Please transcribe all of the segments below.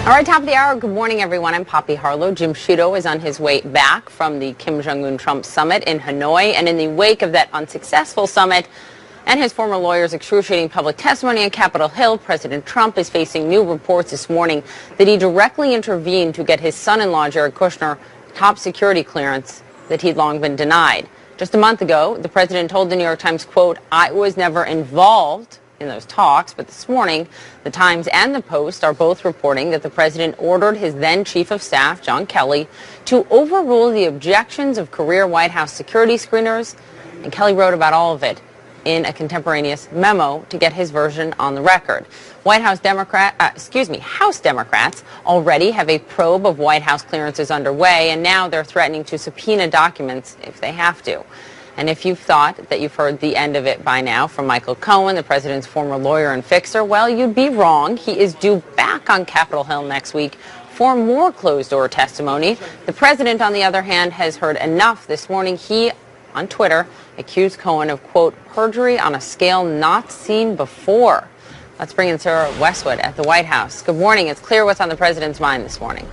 All right, top of the hour. Good morning, everyone. I'm Poppy Harlow. Jim Sciutto is on his way back from the Kim Jong-un Trump summit in Hanoi. And in the wake of that unsuccessful summit and his former lawyer's excruciating public testimony on Capitol Hill, President Trump is facing new reports this morning that he directly intervened to get his son-in-law, Jared Kushner, top security clearance that he'd long been denied. Just a month ago, the president told the New York Times, quote, "I was never involved in those talks," but this morning, the Times and the Post are both reporting that the president ordered his then chief of staff, John Kelly, to overrule the objections of career White House security screeners, and Kelly wrote about all of it in a contemporaneous memo to get his version on the record. House Democrats already have a probe of White House clearances underway, and now they're threatening to subpoena documents if they have to. And if you've thought that you've heard the end of it by now from Michael Cohen, the president's former lawyer and fixer, well, you'd be wrong. He is due back on Capitol Hill next week for more closed-door testimony. The president, on the other hand, has heard enough. This morning, he, on Twitter, accused Cohen of, quote, perjury on a scale not seen before. Let's bring in Sarah Westwood at the White House. Good morning. It's clear what's on the president's mind this morning.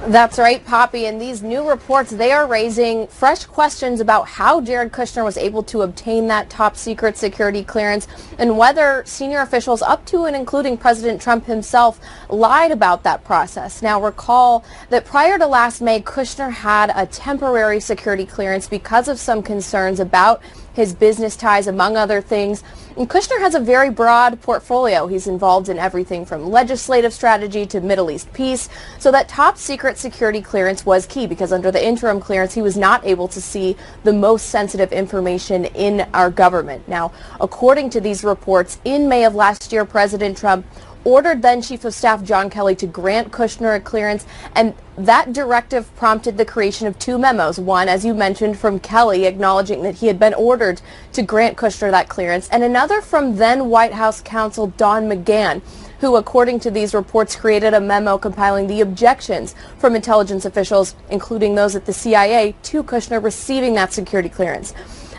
That's right, Poppy. And these new reports, they are raising fresh questions about how Jared Kushner was able to obtain that top secret security clearance and whether senior officials up to and including President Trump himself lied about that process. Now, recall that prior to last May, Kushner had a temporary security clearance because of some concerns about his business ties, among other things. And Kushner has a very broad portfolio. He's involved in everything from legislative strategy to Middle East peace. So that top secret security clearance was key because under the interim clearance, he was not able to see the most sensitive information in our government. Now, according to these reports, in May of last year, President Trump ordered then Chief of Staff John Kelly to grant Kushner a clearance, and that directive prompted the creation of two memos. One, as you mentioned, from Kelly acknowledging that he had been ordered to grant Kushner that clearance, and another from then White House counsel Don McGahn, who, according to these reports, created a memo compiling the objections from intelligence officials, including those at the CIA, to Kushner receiving that security clearance.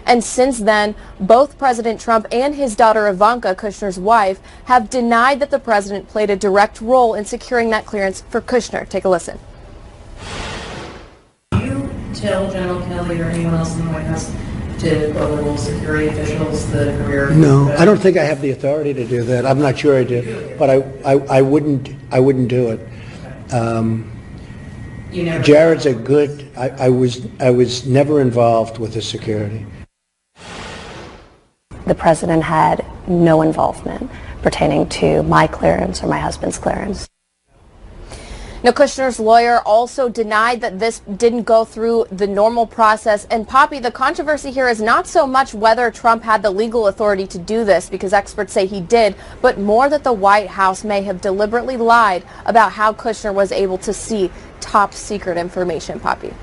And since then, both President Trump and his daughter Ivanka, Kushner's wife, have denied that the president played a direct role in securing that clearance for Kushner. Take a listen. Do you tell General Kelly or anyone else in the White House to overrule security officials, the career? No, I don't think I have the authority to do that. I'm not sure I do, but I wouldn't do it. Jared's a good. I was never involved with his security. The president had no involvement pertaining to my clearance or my husband's clearance. Now, Kushner's lawyer also denied that this didn't go through the normal process. And Poppy, the controversy here is not so much whether Trump had the legal authority to do this, because experts say he did, but more that the White House may have deliberately lied about how Kushner was able to see top secret information. Poppy.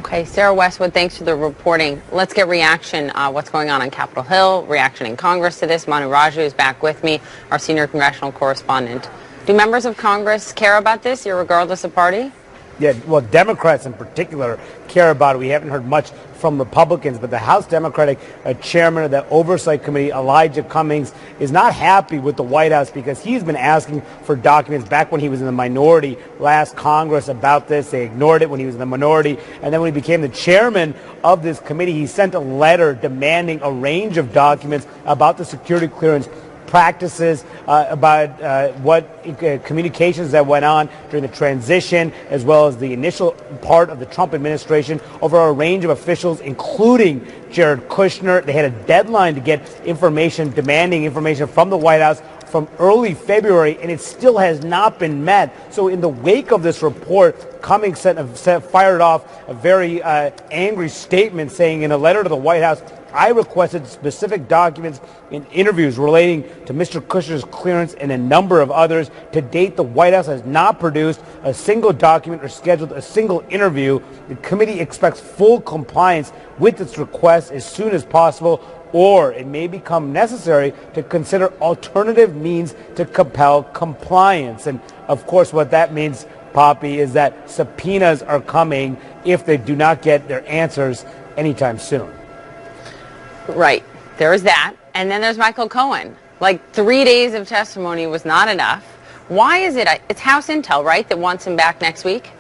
Okay, Sarah Westwood, thanks for the reporting. Let's get reaction. What's going on Capitol Hill, reaction in Congress to this. Manu Raju is back with me, our senior congressional correspondent. Do members of Congress care about this, regardless of party? Yeah, well, Democrats in particular care about it. We haven't heard much from Republicans, but the House Democratic chairman of the Oversight Committee, Elijah Cummings, is not happy with the White House because he's been asking for documents back when he was in the minority last Congress about this. They ignored it when he was in the minority. And then when he became the chairman of this committee, he sent a letter demanding a range of documents about the security clearance practices, about what communications that went on during the transition, as well as the initial part of the Trump administration over a range of officials, including Jared Kushner. They had a deadline to get information, demanding information from the White House from early February, and it still has not been met. So in the wake of this report, Cummings fired off a very angry statement saying in a letter to the White House, I requested specific documents and interviews relating to Mr. Kushner's clearance and a number of others. To date, the White House has not produced a single document or scheduled a single interview. The committee expects full compliance with its request as soon as possible, or it may become necessary to consider alternative means to compel compliance. And of course, what that means, Poppy, is that subpoenas are coming if they do not get their answers anytime soon. Right. There is that. And then there's Michael Cohen. Like 3 days of testimony was not enough. Why is it? It's House Intel, right, that wants him back next week?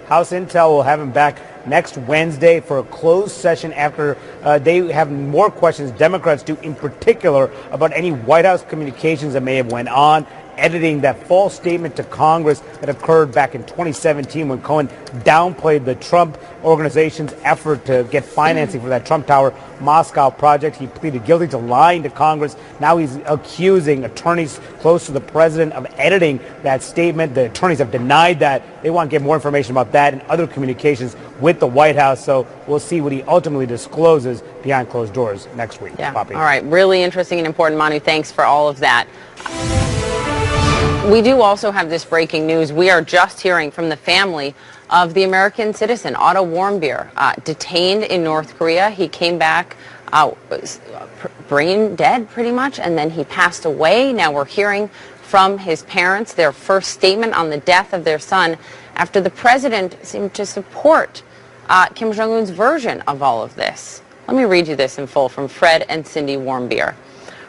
House Intel will have him back next Wednesday for a closed session after they have more questions, Democrats do in particular, about any White House communications that may have went on, editing that false statement to Congress that occurred back in 2017 when Cohen downplayed the Trump organization's effort to get financing for that Trump Tower Moscow project. He pleaded guilty to lying to Congress. Now he's accusing attorneys close to the president of editing that statement. The attorneys have denied that. They want to get more information about that and other communications with the White House. So we'll see what he ultimately discloses behind closed doors next week. Yeah. Poppy. All right. Really interesting and important, Manu. Thanks for all of that. We do also have this breaking news. We are just hearing from the family of the American citizen, Otto Warmbier, detained in North Korea. He came back brain dead pretty much, and then he passed away. Now we're hearing from his parents, their first statement on the death of their son after the president seemed to support Kim Jong-un's version of all of this. Let me read you this in full from Fred and Cindy Warmbier.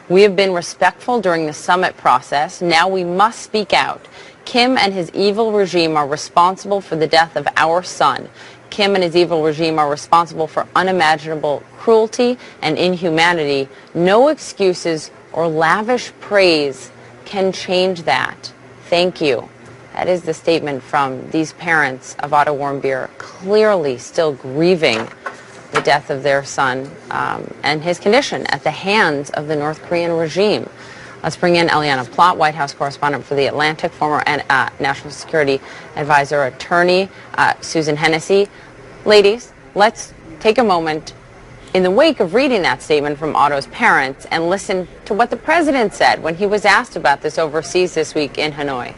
We have been respectful during the summit process. Now we must speak out. Kim and his evil regime are responsible for the death of our son. Kim and his evil regime are responsible for unimaginable cruelty and inhumanity. No excuses or lavish praise can change that. Thank you. That is the statement from these parents of Otto Warmbier, clearly still grieving the death of their son and his condition at the hands of the North Korean regime. Let's bring in Eliana Plott, White House correspondent for The Atlantic, former National Security Advisor attorney, Susan Hennessy. Ladies, let's take a moment in the wake of reading that statement from Otto's parents and listen to what the president said when he was asked about this overseas this week in Hanoi.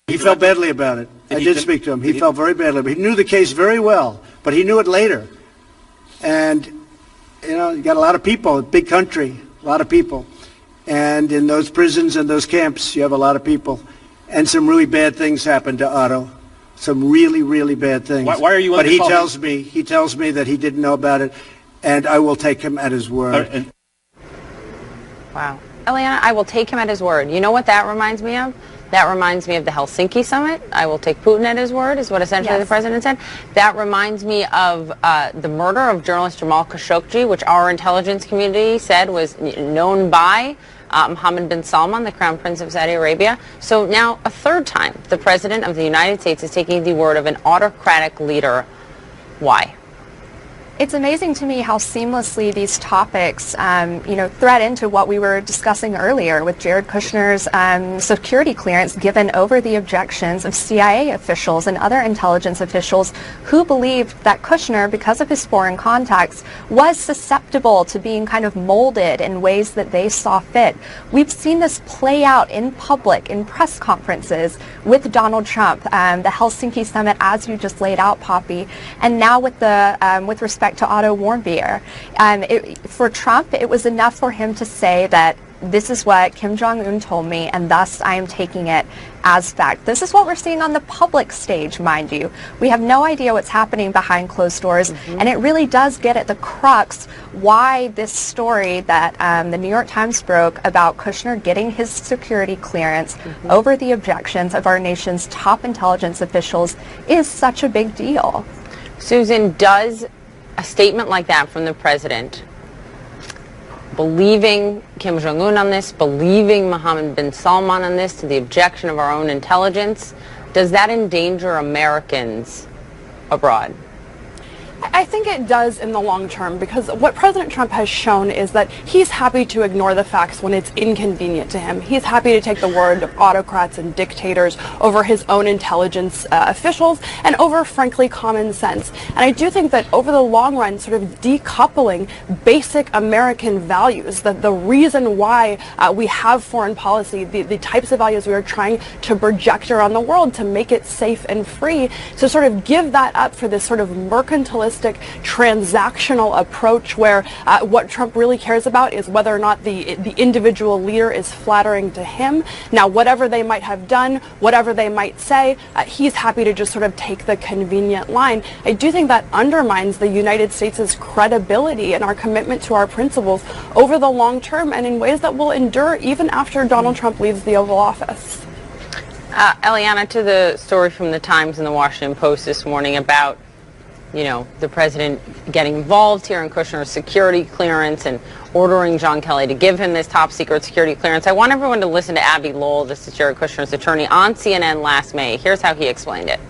He felt badly about it. I did speak to him. He felt very badly. He knew the case very well, but he knew it later. And, you know, you got a lot of people, a big country, a lot of people. And in those prisons and those camps, you have a lot of people. And some really bad things happened to Otto. Some really, really bad things. Why are you? But he tells me that he didn't know about it, and I will take him at his word. Wow. Eliana, I will take him at his word. You know what that reminds me of? That reminds me of the Helsinki summit. I will take Putin at his word, is what essentially the president said. That reminds me of the murder of journalist Jamal Khashoggi, which our intelligence community said was known by Mohammed bin Salman, the Crown Prince of Saudi Arabia. So now a third time, the President of the United States is taking the word of an autocratic leader. Why? It's amazing to me how seamlessly these topics, thread into what we were discussing earlier with Jared Kushner's security clearance given over the objections of CIA officials and other intelligence officials who believed that Kushner, because of his foreign contacts, was susceptible to being kind of molded in ways that they saw fit. We've seen this play out in public, in press conferences with Donald Trump, the Helsinki summit, as you just laid out, Poppy, and now with the with respect to Otto Warmbier. For Trump, it was enough for him to say that this is what Kim Jong-un told me, and thus I am taking it as fact. This is what we're seeing on the public stage, mind you. We have no idea what's happening behind closed doors, and it really does get at the crux why this story that the New York Times broke about Kushner getting his security clearance over the objections of our nation's top intelligence officials is such a big deal. Susan, does a statement like that from the president, believing Kim Jong-un on this, believing Mohammed bin Salman on this to the objection of our own intelligence, does that endanger Americans abroad? I think it does in the long term, because what President Trump has shown is that he's happy to ignore the facts when it's inconvenient to him. He's happy to take the word of autocrats and dictators over his own intelligence officials and over, frankly, common sense. And I do think that over the long run, sort of decoupling basic American values, the reason why we have foreign policy, the types of values we are trying to project around the world to make it safe and free, to sort of give that up for this sort of mercantilist simplistic transactional approach where what Trump really cares about is whether or not the individual leader is flattering to him. Now, whatever they might have done, whatever they might say, he's happy to just sort of take the convenient line. I do think that undermines the United States' credibility and our commitment to our principles over the long term and in ways that will endure even after Donald Trump leaves the Oval Office. Eliana, to the story from the Times and the Washington Post this morning about, you know, the president getting involved here in Kushner's security clearance and ordering John Kelly to give him this top secret security clearance. I want everyone to listen to Abby Lowell, this is Jared Kushner's attorney, on CNN last May. Here's how he explained it.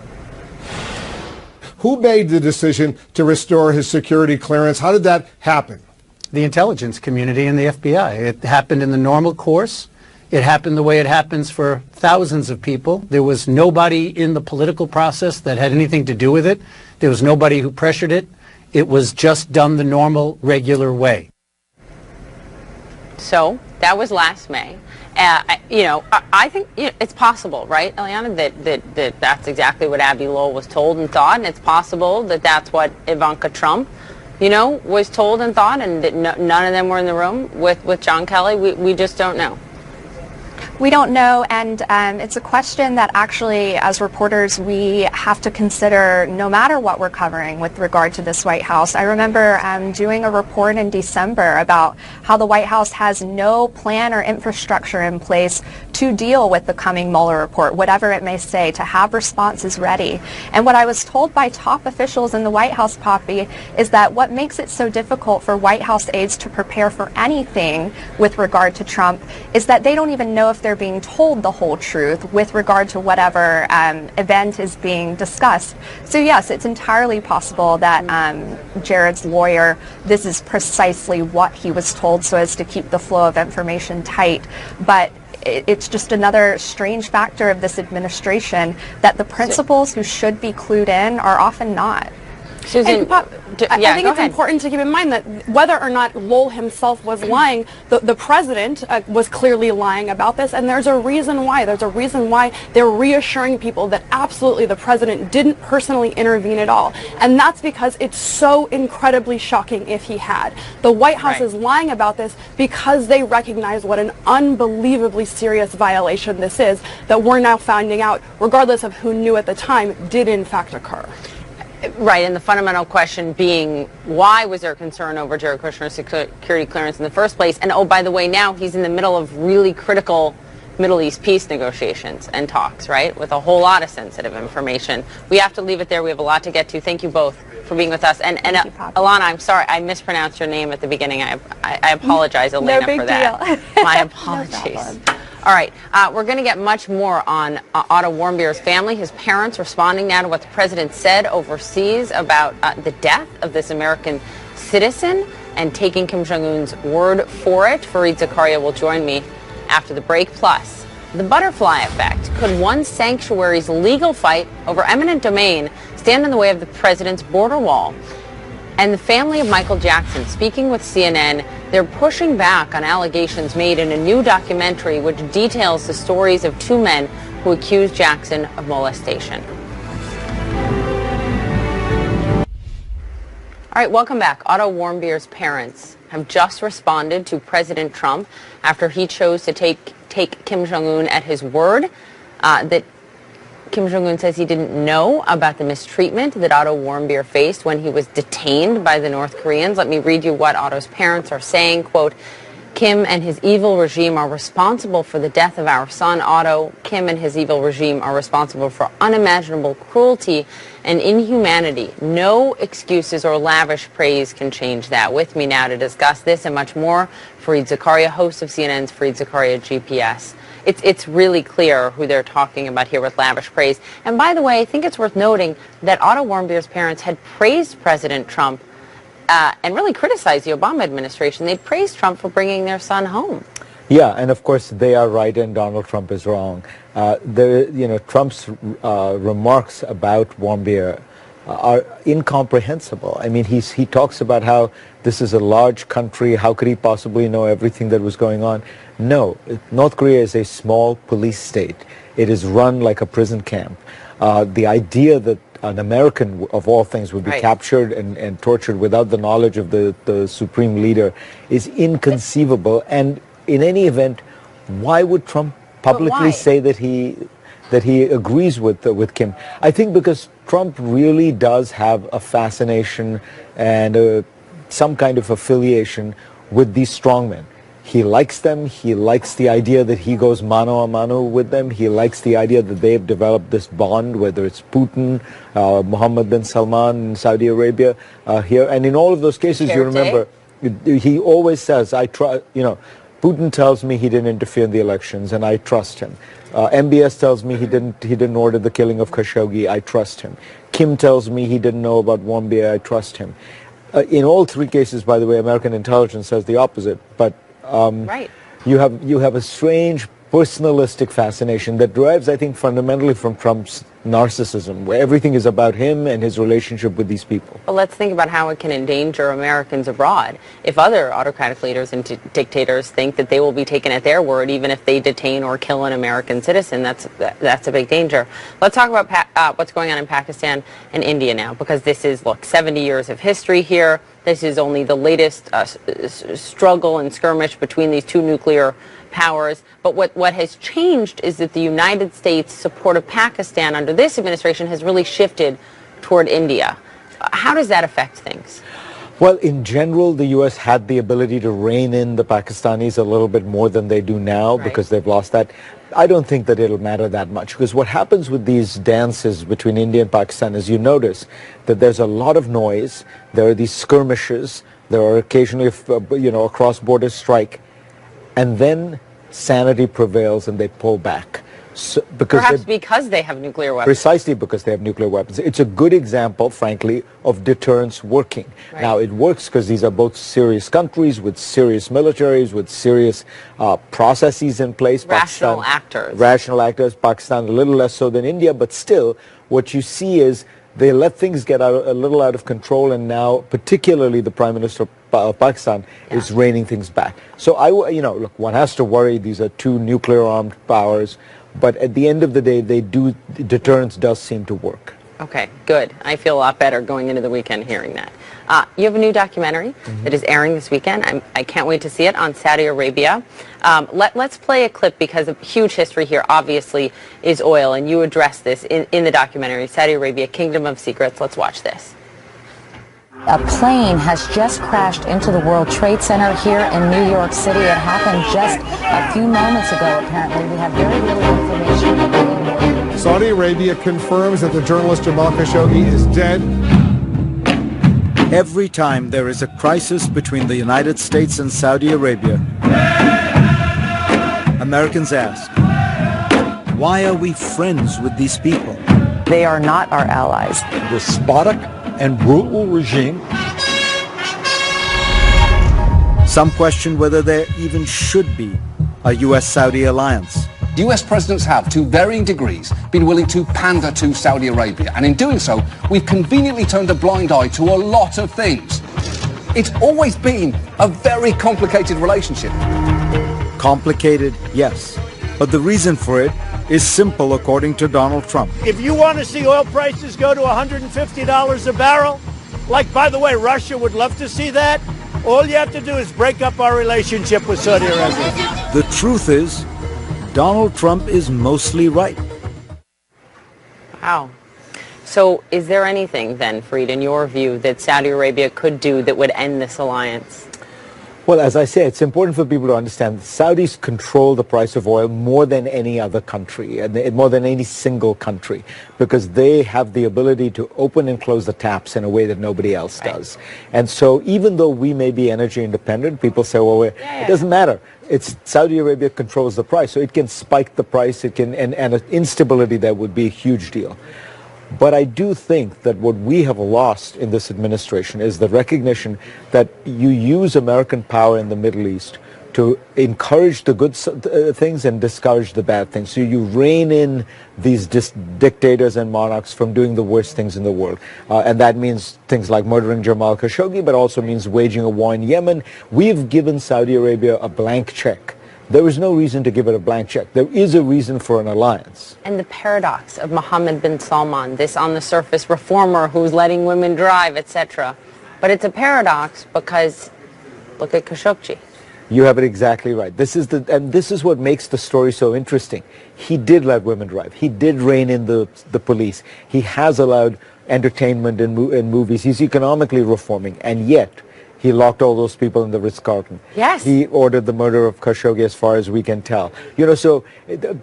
Who made the decision to restore his security clearance? How did that happen? The intelligence community and the FBI. It happened in the normal course. It happened the way it happens for thousands of people. There was nobody in the political process that had anything to do with it. There was nobody who pressured it. It was just done the normal, regular way. So that was last May. You know, I think it's possible, right, Eliana, that that's exactly what Abby Lowell was told and thought, and it's possible that that's what Ivanka Trump, you know, was told and thought, and that none of them were in the room with John Kelly. We just don't know. We don't know, and it's a question that actually, as reporters, we have to consider no matter what we're covering with regard to this White House. I remember doing a report in December about how the White House has no plan or infrastructure in place to deal with the coming Mueller report, whatever it may say, to have responses ready. And what I was told by top officials in the White House, Poppy, is that what makes it so difficult for White House aides to prepare for anything with regard to Trump is that they don't even know if they're being told the whole truth with regard to whatever event is being discussed. So yes, it's entirely possible that Jared's lawyer, this is precisely what he was told so as to keep the flow of information tight. But it's just another strange factor of this administration that the principals who should be clued in are often not. Susan, I think it's important to keep in mind that whether or not Lowell himself was lying, the president was clearly lying about this, and there's a reason why. There's a reason why they're reassuring people that absolutely the president didn't personally intervene at all. And that's because it's so incredibly shocking if he had. The White House is lying about this because they recognize what an unbelievably serious violation this is that we're now finding out, regardless of who knew at the time, did in fact occur. Right, and the fundamental question being, why was there concern over Jared Kushner's security clearance in the first place? And oh, by the way, now he's in the middle of really critical Middle East peace negotiations and talks, right, with a whole lot of sensitive information. We have to leave it there. We have a lot to get to. Thank you both for being with us. And Alana, I'm sorry, I mispronounced your name at the beginning. I apologize, Elena, for that. My apologies. All right, we're going to get much more on Otto Warmbier's family, his parents responding now to what the president said overseas about the death of this American citizen and taking Kim Jong-un's word for it. Fareed Zakaria will join me after the break. Plus, the butterfly effect. Could one sanctuary's legal fight over eminent domain stand in the way of the president's border wall? And the family of Michael Jackson, speaking with CNN, they're pushing back on allegations made in a new documentary which details the stories of two men who accused Jackson of molestation. All right, welcome back. Otto Warmbier's parents have just responded to President Trump after he chose to take Kim Jong-un at his word that Kim Jong-un says he didn't know about the mistreatment that Otto Warmbier faced when he was detained by the North Koreans. Let me read you what Otto's parents are saying. Quote, Kim and his evil regime are responsible for the death of our son, Otto. Kim and his evil regime are responsible for unimaginable cruelty and inhumanity. No excuses or lavish praise can change that. With me now to discuss this and much more, Fareed Zakaria, host of CNN's Fareed Zakaria GPS. It's really clear who they're talking about here with lavish praise. And by the way, I think it's worth noting that Otto Warmbier's parents had praised President Trump and really criticized the Obama administration. They praised Trump for bringing their son home. Yeah, and of course they are right and Donald Trump is wrong. Trump's remarks about Warmbier are incomprehensible. I mean, he talks about how this is a large country. How could he possibly know everything that was going on? No, North Korea is a small police state. It is run like a prison camp. The idea that an American, of all things, would be captured and tortured without the knowledge of the supreme leader is inconceivable. And in any event, why would Trump publicly say that he agrees with Kim? I think because Trump really does have a fascination and some kind of affiliation with these strongmen. He likes them. He likes the idea that he goes mano a mano with them. He likes the idea that they've developed this bond, whether it's Putin, Mohammed bin Salman in Saudi Arabia here. And in all of those cases, you remember, he always says, Putin tells me he didn't interfere in the elections, and I trust him. MBS tells me he didn't order the killing of Khashoggi. I trust him. Kim tells me he didn't know about WAMBIER. I trust him. In all three cases, by the way, American intelligence says the opposite. But you have a strange personalistic fascination that derives, I think, fundamentally from Trump's narcissism, where everything is about him and his relationship with these people. Well, let's think about how it can endanger Americans abroad. If other autocratic leaders and dictators think that they will be taken at their word, even if they detain or kill an American citizen, that's a big danger. Let's talk about what's going on in Pakistan and India now, because this is, look, 70 years of history here. This is only the latest struggle and skirmish between these two nuclear powers. But what has changed is that the United States' support of Pakistan under this administration has really shifted toward India. How does that affect things? Well, in general, the U.S. had the ability to rein in the Pakistanis a little bit more than they do now because they've lost that. I don't think that it'll matter that much, because what happens with these dances between India and Pakistan is you notice that there's a lot of noise, there are these skirmishes, there are occasionally, a cross-border strike, and then sanity prevails and they pull back. So, Perhaps because they have nuclear weapons. Precisely because they have nuclear weapons. It's a good example, frankly, of deterrence working. Now, it works because these are both serious countries with serious militaries, with serious processes in place. Rational actors. Rational actors. Pakistan a little less so than India, but still, what you see is they let things get a little out of control, and now, particularly the Prime Minister of Pakistan is reining things back. So, look, one has to worry. These are two nuclear-armed powers. But at the end of the day, deterrence does seem to work. Okay, good. I feel a lot better going into the weekend hearing that. You have a new documentary that is airing this weekend. I can't wait to see it on Saudi Arabia. Let's play a clip, because a huge history here, obviously, is oil. And you address this in the documentary, Saudi Arabia, Kingdom of Secrets. Let's watch this. A plane has just crashed into the World Trade Center here in New York City. It happened just a few moments ago, apparently. We have very little information. Saudi Arabia confirms that the journalist Jamal Khashoggi is dead. Every time there is a crisis between the United States and Saudi Arabia, Americans ask, why are we friends with these people? They are not our allies. Despotic and brutal regime. Some question whether there even should be a U.S.-Saudi alliance. US presidents have, to varying degrees, been willing to pander to Saudi Arabia. And in doing so, we've conveniently turned a blind eye to a lot of things. It's always been a very complicated relationship. Complicated, yes. But the reason for it is simple, according to Donald Trump. If you want to see oil prices go to $150 a barrel, like, by the way, Russia would love to see that, all you have to do is break up our relationship with Saudi Arabia. The truth is, Donald Trump is mostly right. Wow. So is there anything then, Fareed, in your view, that Saudi Arabia could do that would end this alliance? Well, as I say, it's important for people to understand that Saudis control the price of oil more than any other country, and more than any single country, because they have the ability to open and close the taps in a way that nobody else does. And so even though we may be energy independent, people say, well, it doesn't matter. It's Saudi Arabia controls the price, so it can spike the price, it can, and an instability there would be a huge deal. But I do think that what we have lost in this administration is the recognition that you use American power in the Middle East to encourage the good things and discourage the bad things. So you rein in these dictators and monarchs from doing the worst things in the world. And that means things like murdering Jamal Khashoggi, but also means waging a war in Yemen. We've given Saudi Arabia a blank check There is no reason to give it a blank check. There is a reason for an alliance. And the paradox of Mohammed bin Salman, this on the surface reformer who's letting women drive, etc. But it's a paradox because look at Khashoggi. You have it exactly right. This is what makes the story so interesting. He did let women drive. He did rein in the police. He has allowed entertainment in movies. He's economically reforming, and yet he locked all those people in the Ritz-Carlton. Yes. He ordered the murder of Khashoggi, as far as we can tell. You know, so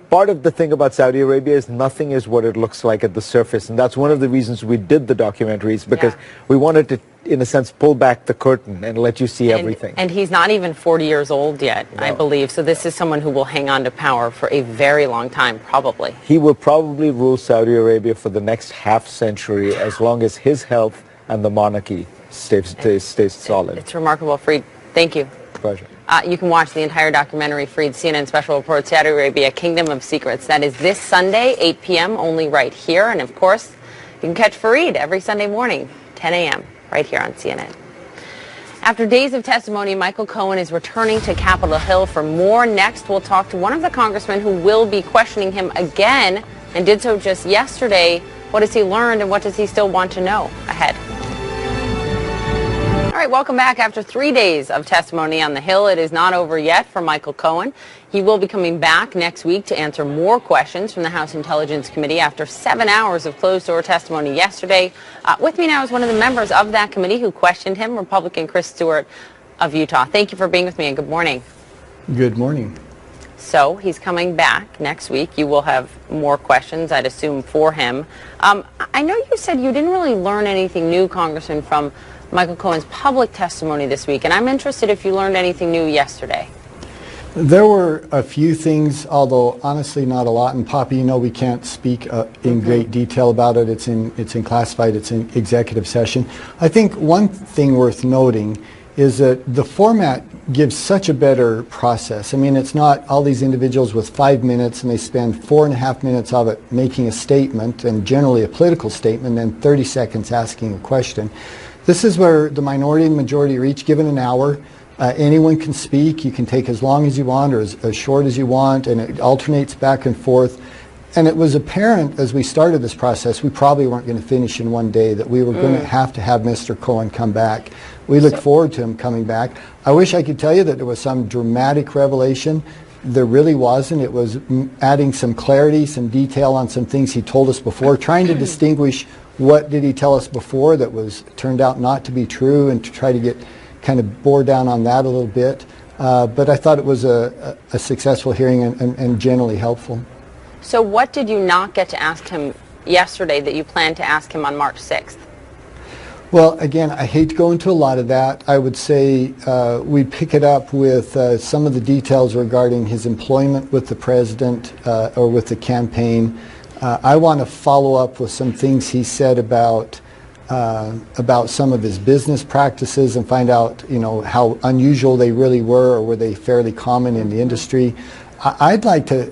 part of the thing about Saudi Arabia is nothing is what it looks like at the surface, and that's one of the reasons we did the documentaries, because we wanted to, in a sense, pull back the curtain and let you see everything. And he's not even 40 years old yet, I believe. So this is someone who will hang on to power for a very long time, probably. He will probably rule Saudi Arabia for the next half century, as long as his health and the monarchy stays solid. It's remarkable, Freed. Thank you. Pleasure. You can watch the entire documentary, Freed, CNN Special Report, Saudi Arabia, Kingdom of Secrets. That is this Sunday, 8 p.m., only right here. And, of course, you can catch Fareed every Sunday morning, 10 a.m., right here on CNN. After days of testimony, Michael Cohen is returning to Capitol Hill for more. Next, we'll talk to one of the congressmen who will be questioning him again and did so just yesterday. What has he learned and what does he still want to know? Ahead. All right, welcome back. After 3 days of testimony on the Hill, it is not over yet for Michael Cohen. He will be coming back next week to answer more questions from the House Intelligence Committee after 7 hours of closed-door testimony yesterday. With me now is one of the members of that committee who questioned him, Republican Chris Stewart of Utah. Thank you for being with me and good morning. Good morning. So he's coming back next week. You will have more questions, I'd assume, for him. I know you said you didn't really learn anything new, Congressman, from Michael Cohen's public testimony this week, and I'm interested if you learned anything new yesterday. There were a few things, although honestly not a lot. And Poppy, you know we can't speak in great detail about it. It's in classified, it's in executive session. I think one thing worth noting is that the format gives such a better process. I mean, it's not all these individuals with 5 minutes and they spend 4.5 minutes of it making a statement, and generally a political statement, and 30 seconds asking a question. This is where the minority and majority are each given an hour. Anyone can speak. You can take as long as you want or as short as you want, and it alternates back and forth. And it was apparent as we started this process, we probably weren't going to finish in one day, that we were going to have Mr. Cohen come back. We look forward to him coming back. I wish I could tell you that there was some dramatic revelation. There really wasn't. It was adding some clarity, some detail on some things he told us before, trying to distinguish what did he tell us before that was turned out not to be true, and to try to get kind of bore down on that a little bit. But I thought it was a successful hearing and generally helpful. So what did you not get to ask him yesterday that you plan to ask him on March 6th? Well, again, I hate to go into a lot of that. I would say we pick it up with some of the details regarding his employment with the president or with the campaign. I want to follow up with some things he said about some of his business practices and find out, you know, how unusual they really were, or were they fairly common in the industry. I'd like to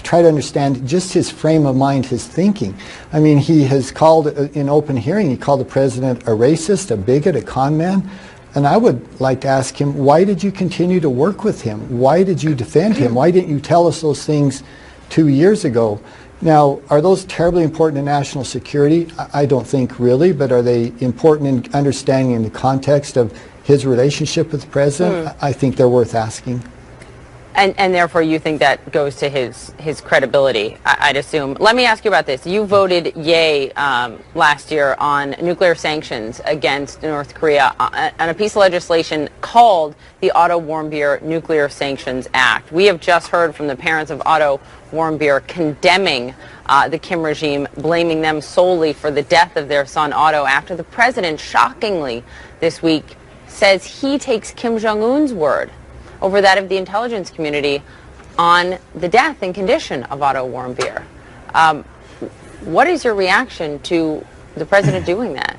try to understand just his frame of mind, his thinking. I mean, he has called, in open hearing, he called the president a racist, a bigot, a con man. And I would like to ask him, why did you continue to work with him? Why did you defend him? Why didn't you tell us those things 2 years ago? Now, are those terribly important in national security? I don't think really, but are they important in understanding in the context of his relationship with the president? I think they're worth asking. And therefore you think that goes to his credibility, I'd assume. Let me ask you about this. You voted yay last year on nuclear sanctions against North Korea on a piece of legislation called the Otto Warmbier Nuclear Sanctions Act. We have just heard from the parents of Otto Warmbier condemning the Kim regime, blaming them solely for the death of their son Otto, after the president, shockingly this week, says he takes Kim Jong-un's word over that of the intelligence community on the death and condition of Otto Warmbier. What is your reaction to the president doing that?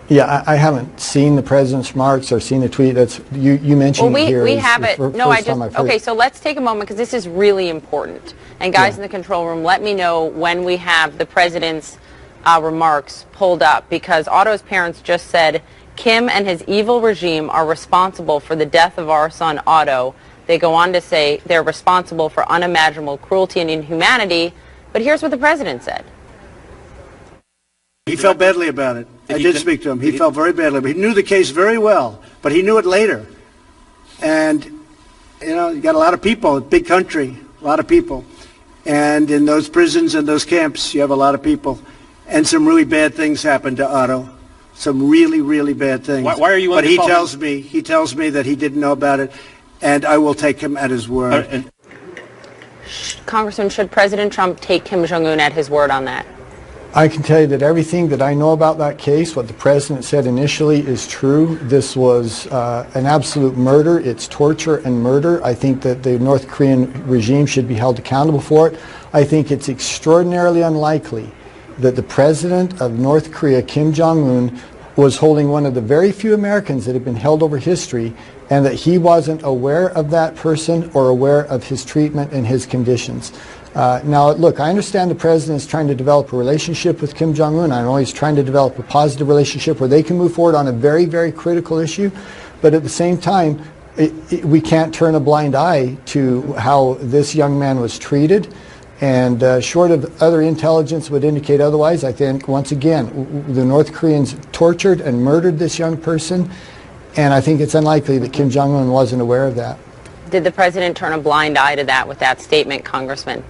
Yeah, I haven't seen the president's remarks or seen the tweet. That's you mentioned well, it here. We have it. No, I just okay. So let's take a moment because this is really important. And guys in the control room, let me know when we have the president's remarks pulled up, because Otto's parents just said Kim and his evil regime are responsible for the death of our son Otto. They go on to say they're responsible for unimaginable cruelty and inhumanity. But here's what the president said. He felt badly about it. I did speak to him. He felt very badly. But he knew the case very well, but he knew it later. And, you know, you got a lot of people, a big country, a lot of people. And in those prisons and those camps, you have a lot of people. And some really bad things happened to Otto. Some really, really bad things. Why are you? But he tells me that he didn't know about it, and I will take him at his word. Congressman, should President Trump take Kim Jong-un at his word on that? I can tell you that everything that I know about that case, what the president said initially, is true. This was an absolute murder. It's torture and murder. I think that the North Korean regime should be held accountable for it. I think it's extraordinarily unlikely that the president of North Korea, Kim Jong-un, was holding one of the very few Americans that have been held over history, and that he wasn't aware of that person or aware of his treatment and his conditions. Now, look, I understand the president is trying to develop a relationship with Kim Jong-un. I know he's trying to develop a positive relationship where they can move forward on a very, very critical issue. But at the same time, we can't turn a blind eye to how this young man was treated. And short of other intelligence would indicate otherwise, I think, once again, the North Koreans tortured and murdered this young person. And I think it's unlikely that Kim Jong-un wasn't aware of that. Did the president turn a blind eye to that with that statement, Congressman?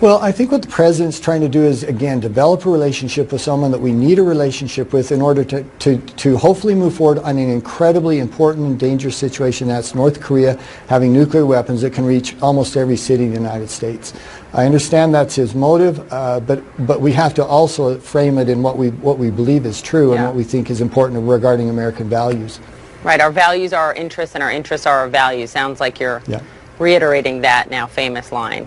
Well, I think what the president's trying to do is, again, develop a relationship with someone that we need a relationship with in order to hopefully move forward on an incredibly important and dangerous situation. That's North Korea having nuclear weapons that can reach almost every city in the United States. I understand that's his motive, but we have to also frame it in what we believe is true and what we think is important regarding American values. Right, our values are our interests and our interests are our values. Sounds like you're reiterating that now famous line.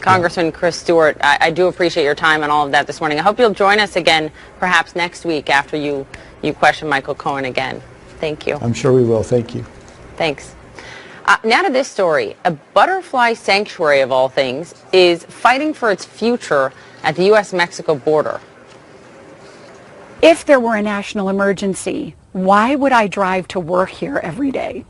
Congressman Chris Stewart, I do appreciate your time and all of that this morning. I hope you'll join us again perhaps next week after you question Michael Cohen again. Thank you. I'm sure we will. Thank you. Thanks. Now to this story. A butterfly sanctuary, of all things, is fighting for its future at the U.S.-Mexico border. If there were a national emergency, why would I drive to work here every day?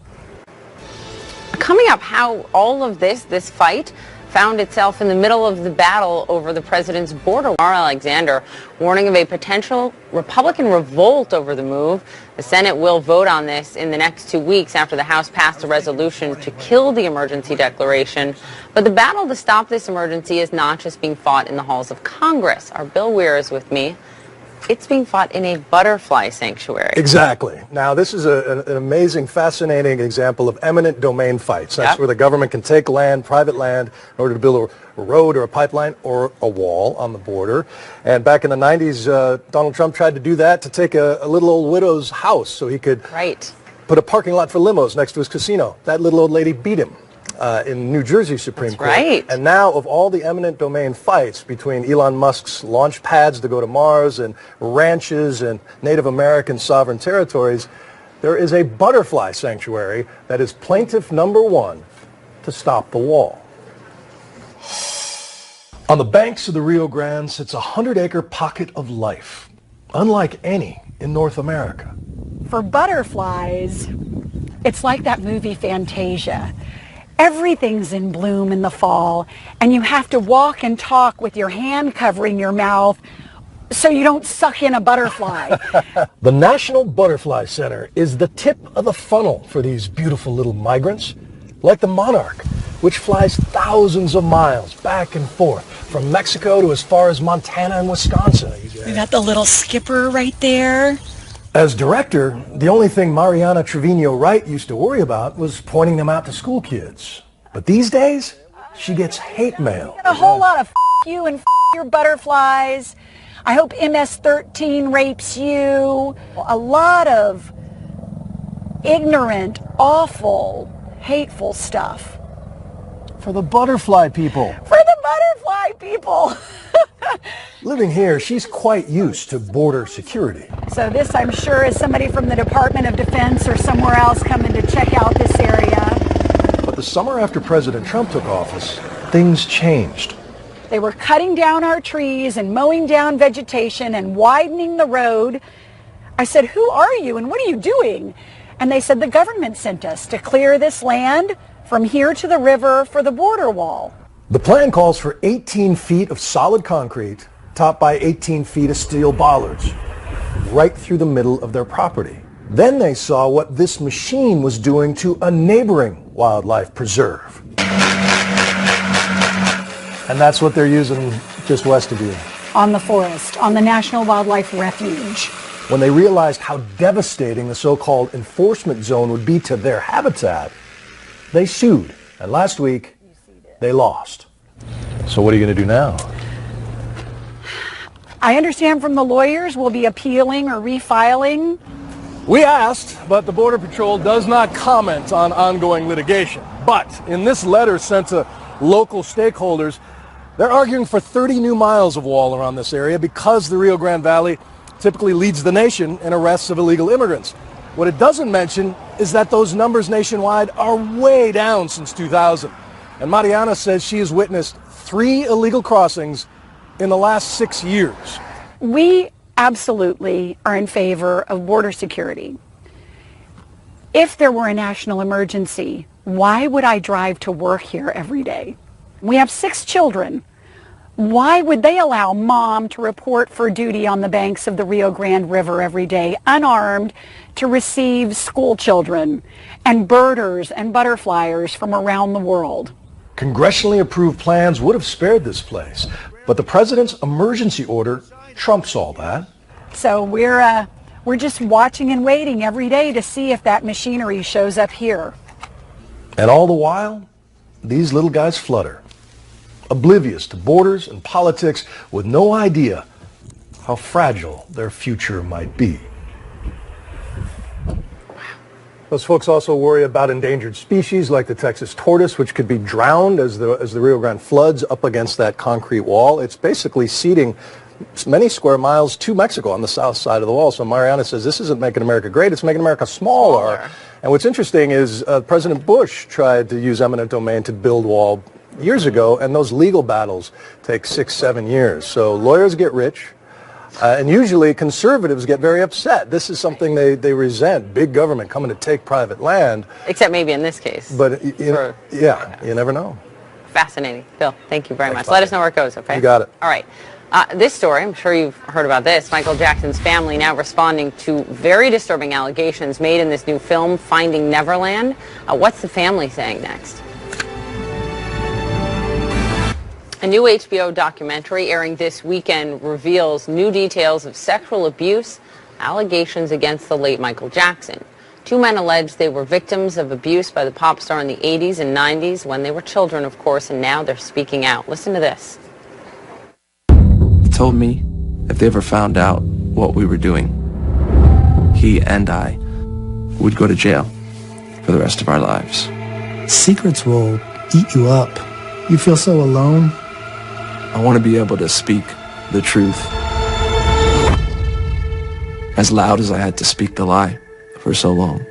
Coming up, how all of this fight found itself in the middle of the battle over the president's border. Mara Alexander warning of a potential Republican revolt over the move. The Senate will vote on this in the next 2 weeks after the House passed a resolution to kill the emergency declaration. But the battle to stop this emergency is not just being fought in the halls of Congress. Our Bill Weir is with me. It's being fought in a butterfly sanctuary. Exactly. Now, this is an amazing, fascinating example of eminent domain fights. That's where the government can take land, private land, in order to build a road or a pipeline or a wall on the border. And back in the 90s, Donald Trump tried to do that to take a little old widow's house so he could put a parking lot for limos next to his casino. That little old lady beat him. In New Jersey Supreme Court. Right. And now, of all the eminent domain fights between Elon Musk's launch pads to go to Mars and ranches and Native American sovereign territories, there is a butterfly sanctuary that is plaintiff number one to stop the wall. On the banks of the Rio Grande sits a 100-acre pocket of life, unlike any in North America. For butterflies, it's like that movie Fantasia. Everything's in bloom in the fall, and you have to walk and talk with your hand covering your mouth so you don't suck in a butterfly. The National Butterfly Center is the tip of the funnel for these beautiful little migrants, like the monarch, which flies thousands of miles back and forth from Mexico to as far as Montana and Wisconsin. We got the little skipper right there. As director, the only thing Mariana Trevino Wright used to worry about was pointing them out to school kids. But these days, she gets hate mail. A whole lot of you and your butterflies. I hope MS-13 rapes you. A lot of ignorant, awful, hateful stuff. For the butterfly people. For the butterfly people. Living here, she's quite used to border security. So this, I'm sure, is somebody from the Department of Defense or somewhere else coming to check out this area. But the summer after President Trump took office, things changed. They were cutting down our trees and mowing down vegetation and widening the road. I said, who are you and what are you doing? And they said, the government sent us to clear this land from here to the river for the border wall. The plan calls for 18 feet of solid concrete topped by 18 feet of steel bollards right through the middle of their property. Then they saw what this machine was doing to a neighboring wildlife preserve. And that's what they're using just west of you. On the forest, on the National Wildlife Refuge. When they realized how devastating the so-called enforcement zone would be to their habitat, they sued. And last week, they lost. So what are you going to do now? I understand from the lawyers we'll be appealing or refiling. We asked, but the Border Patrol does not comment on ongoing litigation. But in this letter sent to local stakeholders, they're arguing for 30 new miles of wall around this area because the Rio Grande Valley typically leads the nation in arrests of illegal immigrants. What it doesn't mention is that those numbers nationwide are way down since 2000. And Mariana says she has witnessed 3 illegal crossings in the last 6 years. We absolutely are in favor of border security. If there were a national emergency, why would I drive to work here every day? We have 6 children. Why would they allow mom to report for duty on the banks of the Rio Grande River every day, unarmed, to receive school children and birders and butterfliers from around the world? Congressionally approved plans would have spared this place, but the president's emergency order trumps all that. So we're just watching and waiting every day to see if that machinery shows up here. And all the while, these little guys flutter, oblivious to borders and politics, with no idea how fragile their future might be. Those folks also worry about endangered species like the Texas tortoise, which could be drowned as the Rio Grande floods up against that concrete wall. It's basically ceding many square miles to Mexico on the south side of the wall. So Mariana says this isn't making America great, it's making America smaller. And what's interesting is President Bush tried to use eminent domain to build wall years ago, and those legal battles take 6-7 years. So lawyers get rich, and usually conservatives get very upset. This is something they resent, big government coming to take private land. Except maybe in this case. But, yeah, you never know. Fascinating. Bill, thank you very much. Thanks, Let us know where it goes, okay? You got it. All right. This story, I'm sure you've heard about this. Michael Jackson's family now responding to very disturbing allegations made in this new film, Finding Neverland. What's the family saying next? A new HBO documentary airing this weekend reveals new details of sexual abuse allegations against the late Michael Jackson. 2 men allege they were victims of abuse by the pop star in the 80s and 90s when they were children, of course, and now they're speaking out. Listen to this. He told me if they ever found out what we were doing, he and I would go to jail for the rest of our lives. Secrets will eat you up. You feel so alone. I want to be able to speak the truth as loud as I had to speak the lie for so long.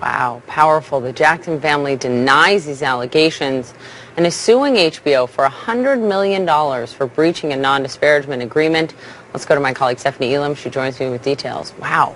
Wow, powerful. The Jackson family denies these allegations and is suing HBO for $100 million for breaching a non-disparagement agreement. Let's go to my colleague Stephanie Elam. She joins me with details. Wow.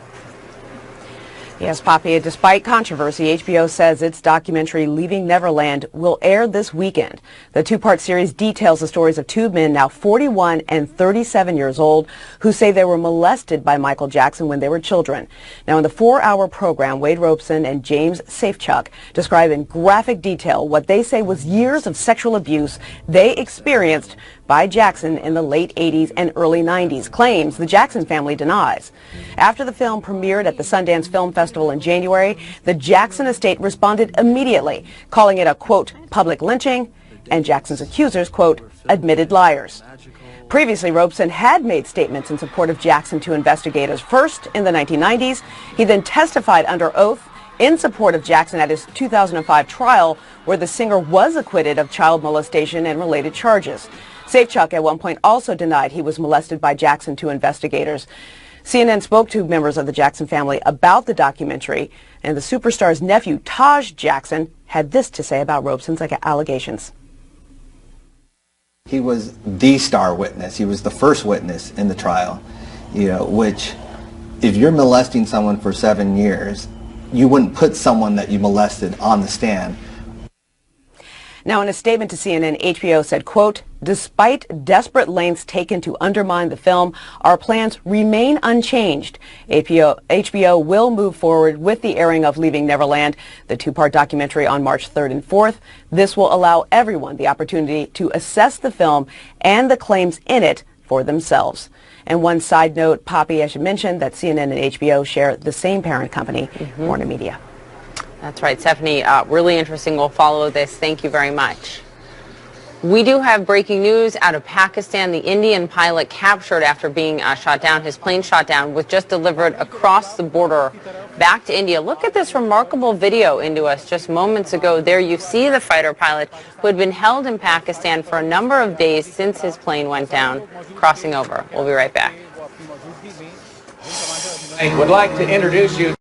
Yes, Poppy, despite controversy, HBO says its documentary Leaving Neverland will air this weekend. The 2-part series details the stories of 2 men, now 41 and 37 years old, who say they were molested by Michael Jackson when they were children. Now, in the 4-hour program, Wade Robeson and James Safechuck describe in graphic detail what they say was years of sexual abuse they experienced by Jackson in the late 80s and early 90s, claims the Jackson family denies. After the film premiered at the Sundance Film Festival in January, the Jackson estate responded immediately, calling it a, quote, public lynching, and Jackson's accusers, quote, admitted liars. Previously, Robeson had made statements in support of Jackson to investigators. First, in the 1990s, he then testified under oath in support of Jackson at his 2005 trial, where the singer was acquitted of child molestation and related charges. Safechuck at one point also denied he was molested by Jackson to investigators. CNN spoke to members of the Jackson family about the documentary, and the superstar's nephew, Taj Jackson, had this to say about Robeson's allegations. He was the star witness. He was the first witness in the trial, which if you're molesting someone for 7 years you wouldn't put someone that you molested on the stand. Now, in a statement to CNN, HBO said, quote, "Despite desperate lengths taken to undermine the film, our plans remain unchanged. HBO will move forward with the airing of Leaving Neverland, the two-part documentary, on March 3rd and 4th. This will allow everyone the opportunity to assess the film and the claims in it for themselves." And one side note, Poppy, I should mention that CNN and HBO share the same parent company, Warner Media. That's right, Stephanie. Really interesting. We'll follow this. Thank you very much. We do have breaking news out of Pakistan. The Indian pilot captured after being shot down, his plane shot down, was just delivered across the border back to India. Look at this remarkable video into us just moments ago. There you see the fighter pilot who had been held in Pakistan for a number of days since his plane went down, crossing over. We'll be right back. I would like to introduce you